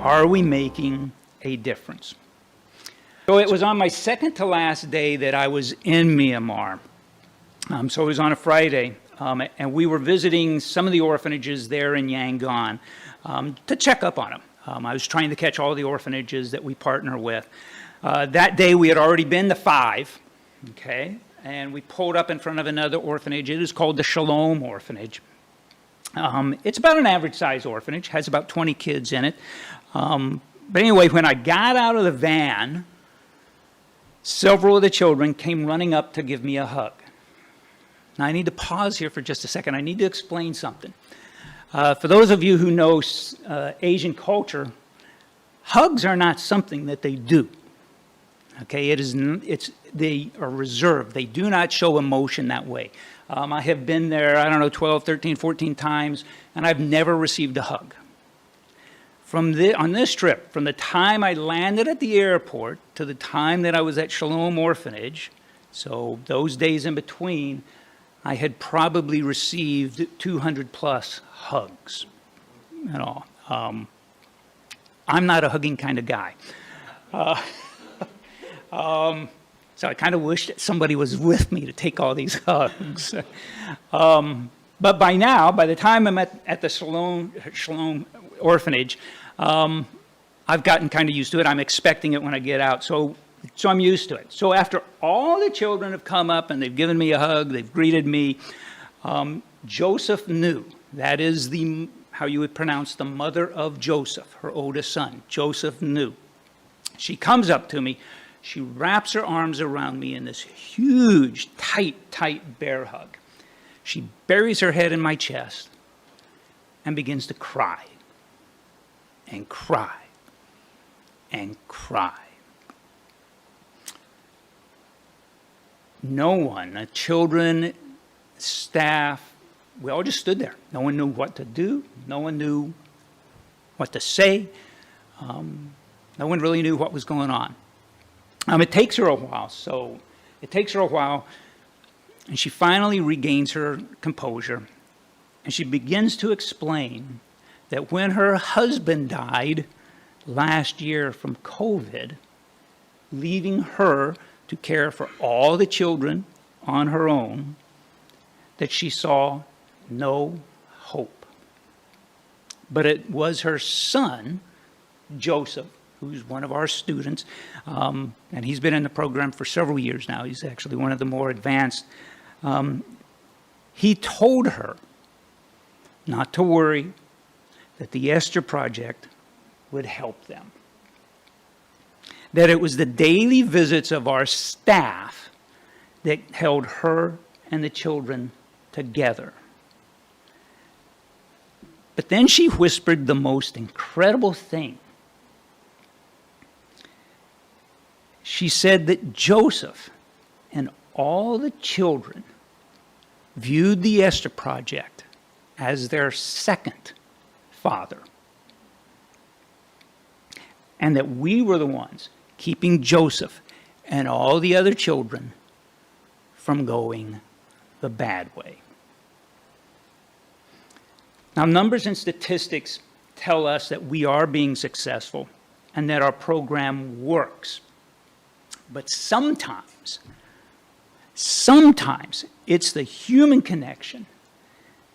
Are we making a difference? So it was on my second to last day that I was in Myanmar. So it was on a Friday, and we were visiting some of the orphanages there in Yangon to check up on them. I was trying to catch all the orphanages that we partner with. That day we had already been to 5, okay? And we pulled up in front of another orphanage. It is called the Shalom Orphanage. It's about an average size orphanage, has about 20 kids in it. But anyway, when I got out of the van, several of the children came running up to give me a hug. Now I need to pause here for just a second. I need to explain something. For those of you who know Asian culture, hugs are not something that they do. Okay, they are reserved. They do not show emotion that way. I have been there, I don't know, 12, 13, 14 times, and I've never received a hug. On this trip, from the time I landed at the airport to the time that I was at Shalom Orphanage, so those days in between, I had probably received 200 plus hugs. You know, I'm not a hugging kind of guy. So I kind of wish that somebody was with me to take all these hugs. But by now, by the time I'm at the Shalom Orphanage, I've gotten kind of used to it. I'm expecting it when I get out, so I'm used to it. So after all the children have come up and they've given me a hug, they've greeted me, Joseph knew. That is how you would pronounce the mother of Joseph, her oldest son. Joseph knew. She comes up to me. She wraps her arms around me in this huge, tight bear hug. She buries her head in my chest and begins to cry and cry and cry. No one, the children, staff, we all just stood there. No one knew what to do. No one knew what to say. No one really knew what was going on. It takes her a while, and she finally regains her composure, and she begins to explain that when her husband died last year from COVID, leaving her to care for all the children on her own, that she saw no hope. But it was her son, Joseph, who's one of our students, and he's been in the program for several years now. He's actually one of the more advanced. He told her not to worry, that the Esther Project would help them. That it was the daily visits of our staff that held her and the children together. But then she whispered the most incredible thing. She said that Joseph and all the children viewed the Esther Project as their second father. And that we were the ones keeping Joseph and all the other children from going the bad way. Now, numbers and statistics tell us that we are being successful and that our program works. But sometimes it's the human connection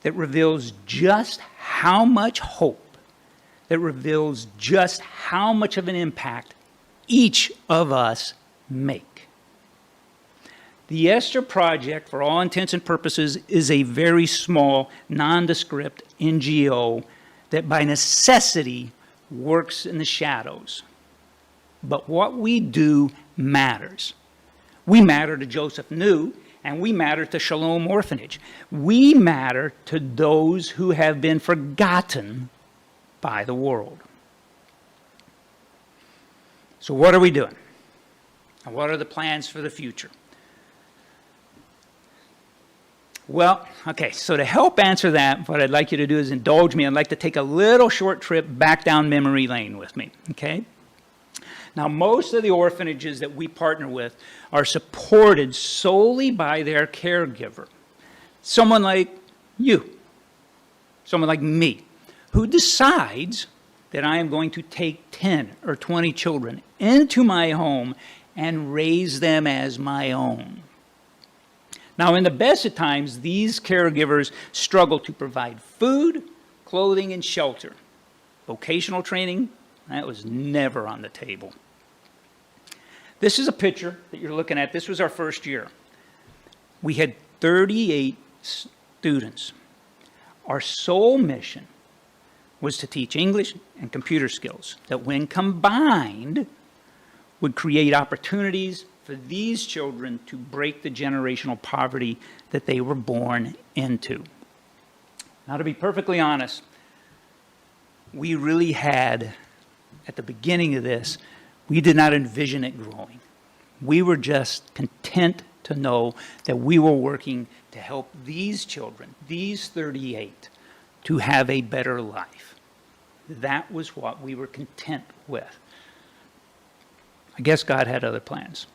that reveals just how much hope, that reveals just how much of an impact each of us make. The Esther Project, for all intents and purposes, is a very small, nondescript NGO that by necessity works in the shadows. But what we do matters. We matter to Joseph New, and we matter to Shalom Orphanage. We matter to those who have been forgotten by the world. So what are we doing? And what are the plans for the future? Well, okay, so to help answer that, what I'd like you to do is indulge me. I'd like to take a little short trip back down memory lane with me, okay? Now, most of the orphanages that we partner with are supported solely by their caregiver. someone like you, someone like me, who decides that I am going to take 10 or 20 children into my home and raise them as my own. Now, in the best of times, these caregivers struggle to provide food, clothing, and shelter. Vocational training, that was never on the table. This is a picture that you're looking at. This was our first year. We had 38 students. Our sole mission was to teach English and computer skills that, when combined, would create opportunities for these children to break the generational poverty that they were born into. Now, to be perfectly honest, we really had, at the beginning of this, we did not envision it growing. We were just content to know that we were working to help these children, these 38, to have a better life. That was what we were content with. I guess God had other plans.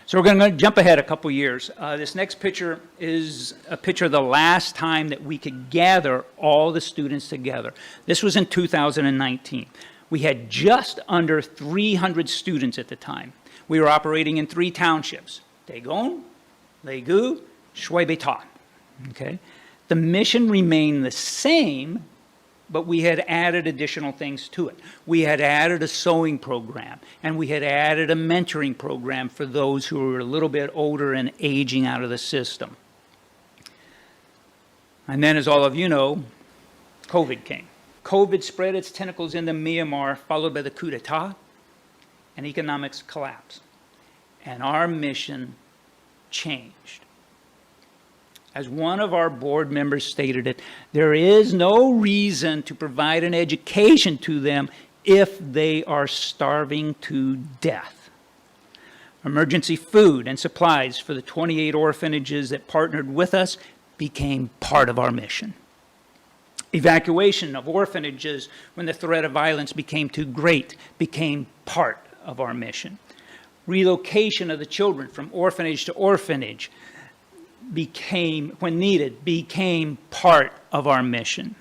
So we're going to jump ahead a couple years. This next picture is a picture of the last time that we could gather all the students together. This was in 2019. We had just under 300 students at the time. We were operating in 3 townships: Dagon, Legu, Shui Bei Ta. Okay? The mission remained the same, but we had added additional things to it. We had added a sewing program, and we had added a mentoring program for those who were a little bit older and aging out of the system. And then, as all of you know, COVID came. COVID spread its tentacles into Myanmar, followed by the coup d'etat and economics collapse. And our mission changed. As one of our board members stated it, there is no reason to provide an education to them if they are starving to death. Emergency food and supplies for the 28 orphanages that partnered with us became part of our mission. Evacuation of orphanages when the threat of violence became too great became part of our mission. Relocation of the children from orphanage to orphanage became, when needed, became part of our mission.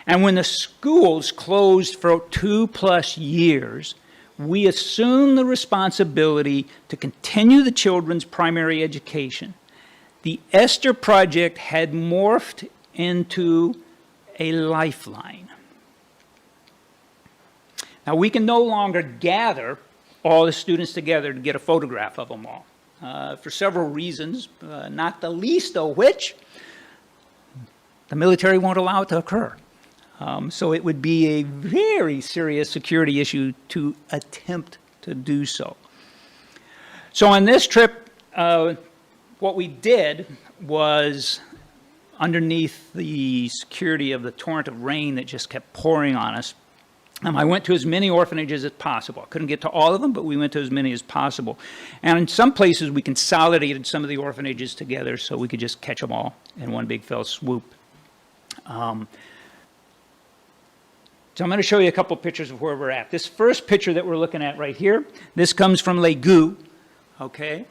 And when the schools closed for 2+ years, we assumed the responsibility to continue the children's primary education. The Esther project had morphed into a lifeline. Now, we can no longer gather all the students together to get a photograph of them all. For several reasons, not the least of which, the military won't allow it to occur. So it would be a very serious security issue to attempt to do so. So on this trip, what we did was, underneath the security of the torrent of rain that just kept pouring on us, I went to as many orphanages as possible. I couldn't get to all of them, but we went to as many as possible. And in some places, we consolidated some of the orphanages together so we could just catch them all in one big fell swoop. So I'm going to show you a couple pictures of where we're at. This first picture that we're looking at right here, this comes from Legu, okay?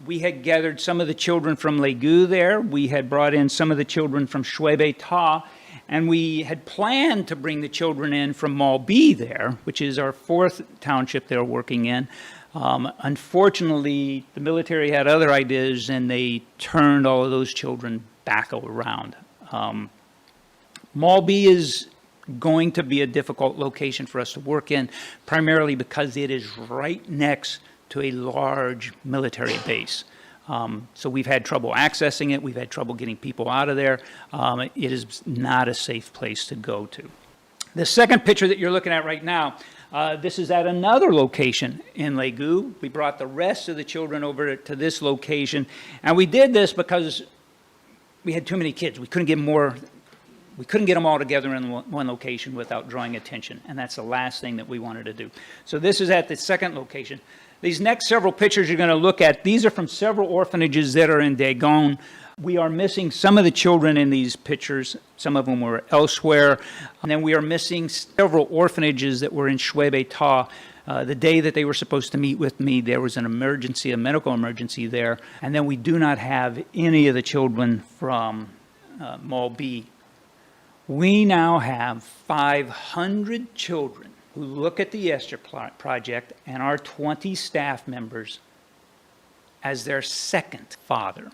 We had gathered some of the children from Legu there. We had brought in some of the children from Shui Bei Ta, and we had planned to bring the children in from Malbi there, which is our 4th township they're working in. Unfortunately, the military had other ideas, and they turned all of those children back around. Malbi is going to be a difficult location for us to work in, primarily because it is right next to a large military base. So we've had trouble accessing it. We've had trouble getting people out of there. It is not a safe place to go to. The second picture that you're looking at right now, this is at another location in Legu. We brought the rest of the children over to this location, and we did this because we had too many kids. We couldn't get them all together in one location without drawing attention, and that's the last thing that we wanted to do. So this is at the second location. These next several pictures you're going to look at, these are from several orphanages that are in Dagon. We are missing some of the children in these pictures. Some of them were elsewhere. And then we are missing several orphanages that were in Shui Bei Ta. The day that they were supposed to meet with me, there was an emergency, a medical emergency there, and then we do not have any of the children from Mall B. We now have 500 children who look at the Esther Project and our 20 staff members as their second father.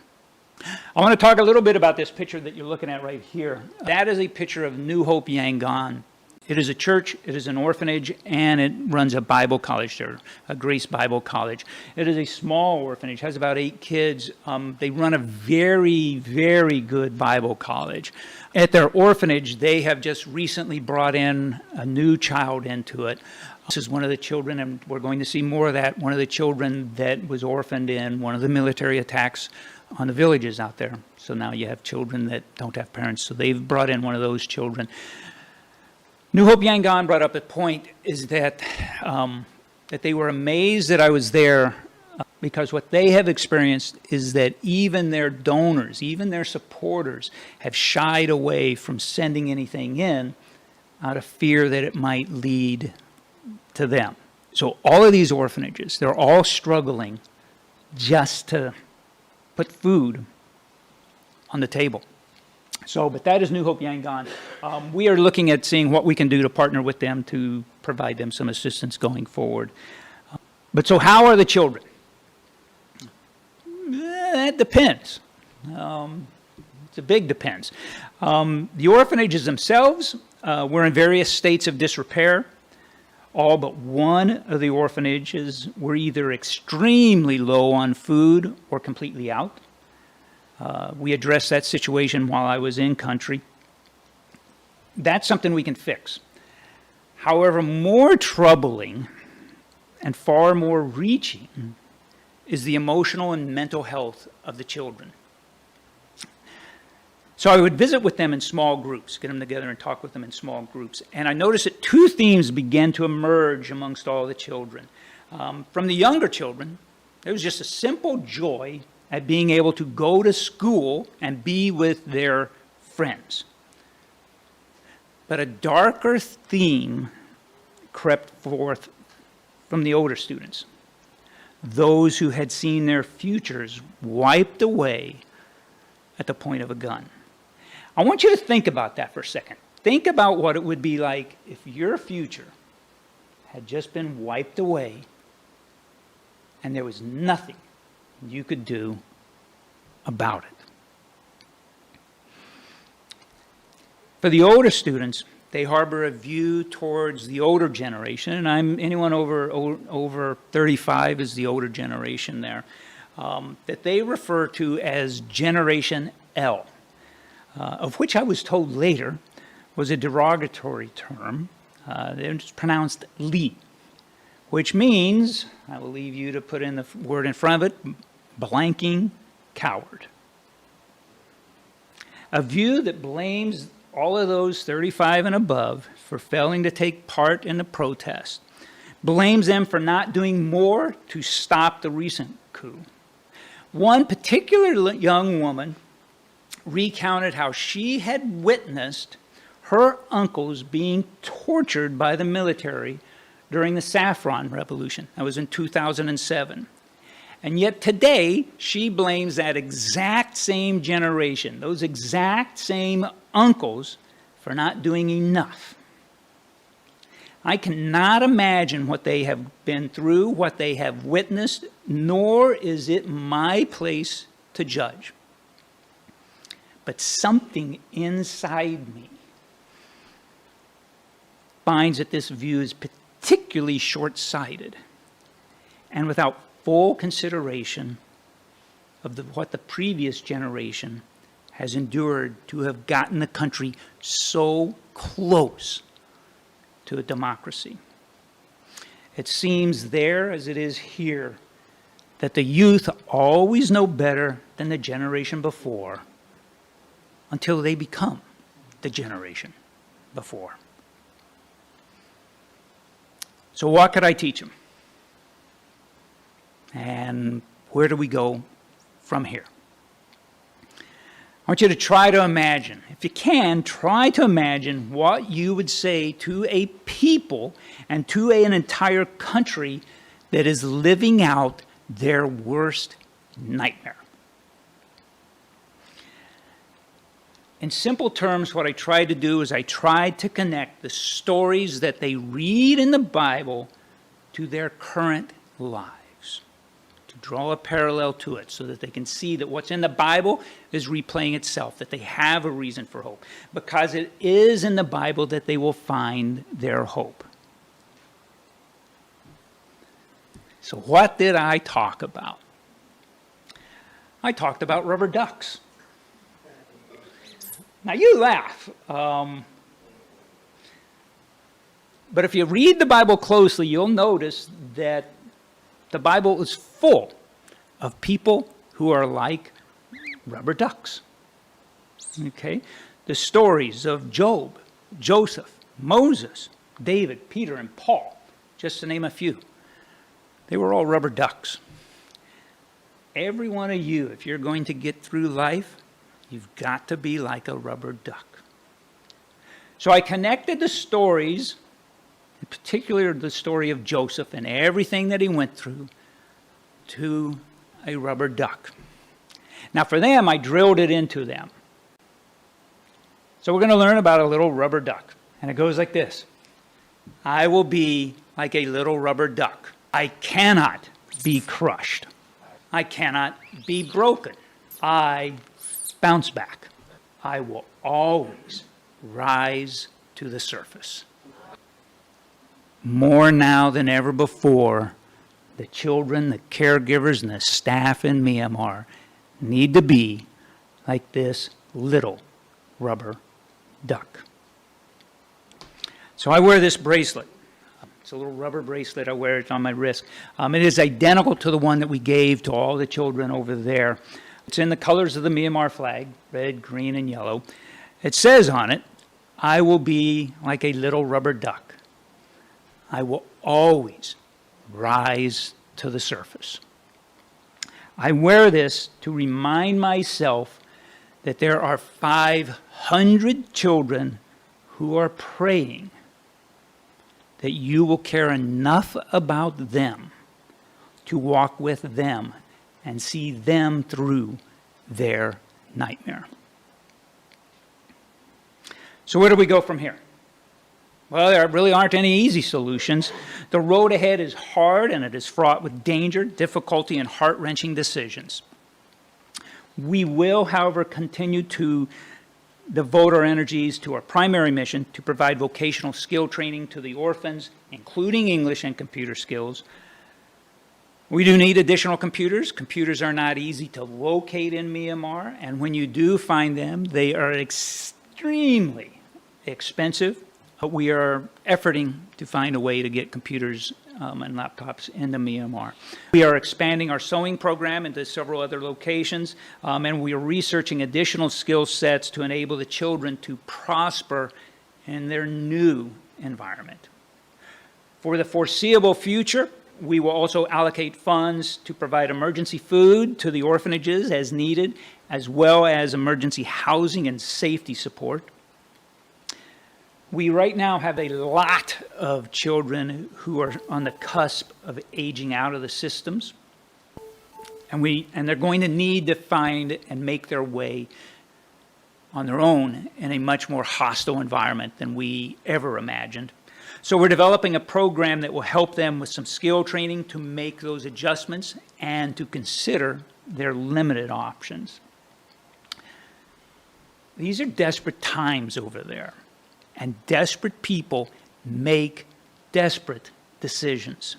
I want to talk a little bit about this picture that you're looking at right here. That is a picture of New Hope Yangon. It is a church, it is an orphanage, and it runs a Bible college there, a Grace Bible College. It is a small orphanage, has about 8 kids. They run a very, very good Bible college. At their orphanage, they have just recently brought in a new child into it. This is one of the children, and we're going to see more of that, one of the children that was orphaned in one of the military attacks on the villages out there. So now you have children that don't have parents, so they've brought in one of those children. New Hope Yangon brought up a point is that they were amazed that I was there because what they have experienced is that even their donors, even their supporters have shied away from sending anything in out of fear that it might lead to them. So all of these orphanages, they're all struggling just to put food on the table. So, but that is New Hope Yangon. We are looking at seeing what we can do to partner with them to provide them some assistance going forward. But so how are the children? That depends. It's a big depends. The orphanages themselves were in various states of disrepair. All but one of the orphanages were either extremely low on food or completely out. We addressed that situation while I was in country. That's something we can fix. However, more troubling and far more reaching is the emotional and mental health of the children. So I would visit with them in small groups, get them together and talk with them in small groups. And I noticed that 2 themes began to emerge amongst all the children. From the younger children, there was just a simple joy at being able to go to school and be with their friends. But a darker theme crept forth from the older students, those who had seen their futures wiped away at the point of a gun. I want you to think about that for a second. Think about what it would be like if your future had just been wiped away and there was nothing you could do about it. For the older students, they harbor a view towards the older generation, and anyone over 35 is the older generation there, that they refer to as Generation L, of which I was told later was a derogatory term. It's pronounced Li, which means, I will leave you to put in the word in front of it, blanking coward. A view that blames all of those 35 and above for failing to take part in the protest, blames them for not doing more to stop the recent coup. One particular young woman recounted how she had witnessed her uncles being tortured by the military during the Saffron Revolution. That was in 2007. And yet today, she blames that exact same generation, those exact same uncles, for not doing enough. I cannot imagine what they have been through, what they have witnessed, nor is it my place to judge. But something inside me finds that this view is particularly short-sighted and without full consideration of what the previous generation has endured to have gotten the country so close to a democracy. It seems there, as it is here, that the youth always know better than the generation before until they become the generation before. So what could I teach them? And where do we go from here? I want you to try to imagine, if you can, try to imagine what you would say to a people and to an entire country that is living out their worst nightmare. In simple terms, what I tried to do is I tried to connect the stories that they read in the Bible to their current lives, to draw a parallel to it so that they can see that what's in the Bible is replaying itself, that they have a reason for hope, because it is in the Bible that they will find their hope. So what did I talk about? I talked about rubber ducks. Now you laugh, but if you read the Bible closely, you'll notice that the Bible is full of people who are like rubber ducks. Okay? The stories of Job, Joseph, Moses, David, Peter, and Paul, just to name a few. They were all rubber ducks. Every one of you, if you're going to get through life, you've got to be like a rubber duck. So I connected the stories, in particular the story of Joseph and everything that he went through, to a rubber duck. Now for them, I drilled it into them. So we're going to learn about a little rubber duck. And it goes like this. I will be like a little rubber duck. I cannot be crushed. I cannot be broken. I bounce back. I will always rise to the surface. More now than ever before, the children, the caregivers, and the staff in Myanmar need to be like this little rubber duck. So I wear this bracelet. It's a little rubber bracelet. I wear it on my wrist. It is identical to the one that we gave to all the children over there. It's in the colors of the Myanmar flag, red, green, and yellow. It says on it, I will be like a little rubber duck. I will always rise to the surface. I wear this to remind myself that there are 500 children who are praying that you will care enough about them to walk with them and see them through their nightmare. So where do we go from here? Well, there really aren't any easy solutions. The road ahead is hard and it is fraught with danger, difficulty, and heart-wrenching decisions. We will, however, continue to devote our energies to our primary mission to provide vocational skill training to the orphans, including English and computer skills. We do need additional computers. Computers are not easy to locate in Myanmar, and when you do find them, they are extremely expensive. We are efforting to find a way to get computers and laptops into Myanmar. We are expanding our sewing program into several other locations, and we are researching additional skill sets to enable the children to prosper in their new environment. For the foreseeable future, we will also allocate funds to provide emergency food to the orphanages as needed, as well as emergency housing and safety support. We right now have a lot of children who are on the cusp of aging out of the systems, and they're going to need to find and make their way on their own in a much more hostile environment than we ever imagined. So we're developing a program that will help them with some skill training to make those adjustments and to consider their limited options. These are desperate times over there. And desperate people make desperate decisions.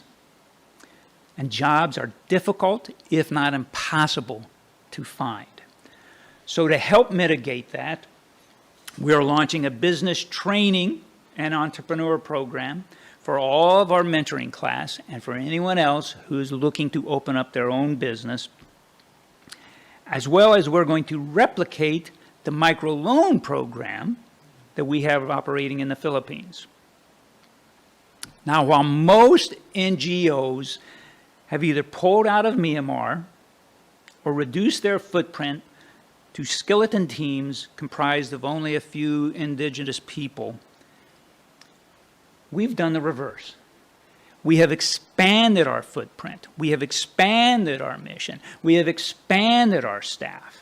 And jobs are difficult, if not impossible, to find. So to help mitigate that, we are launching a business training and entrepreneur program for all of our mentoring class and for anyone else who's looking to open up their own business, as well as we're going to replicate the microloan program that we have operating in the Philippines. Now, while most NGOs have either pulled out of Myanmar or reduced their footprint to skeleton teams comprised of only a few indigenous people, we've done the reverse. We have expanded our footprint. We have expanded our mission. We have expanded our staff.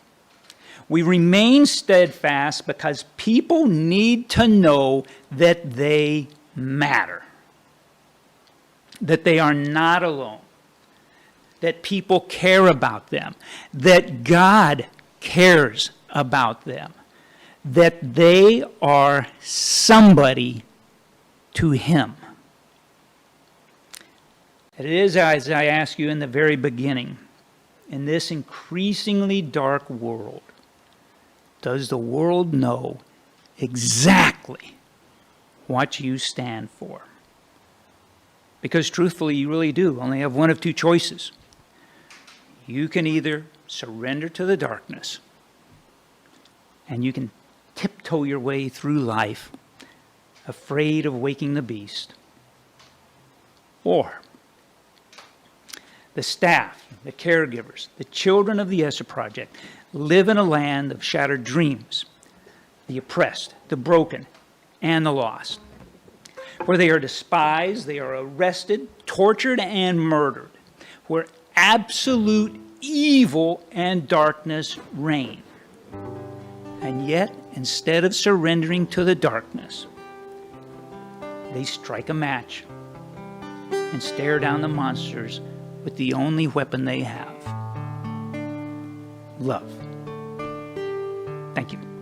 We remain steadfast because people need to know that they matter, that they are not alone, that people care about them, that God cares about them, that they are somebody to Him. It is as I asked you in the very beginning, in this increasingly dark world, does the world know exactly what you stand for? Because truthfully, you really do only have one of two choices. You can either surrender to the darkness, and you can tiptoe your way through life, afraid of waking the beast, or the staff, the caregivers, the children of the Esther Project live in a land of shattered dreams, the oppressed, the broken, and the lost, where they are despised, they are arrested, tortured, and murdered, where absolute evil and darkness reign. And yet, instead of surrendering to the darkness, they strike a match and stare down the monsters with the only weapon they have: love. Thank you.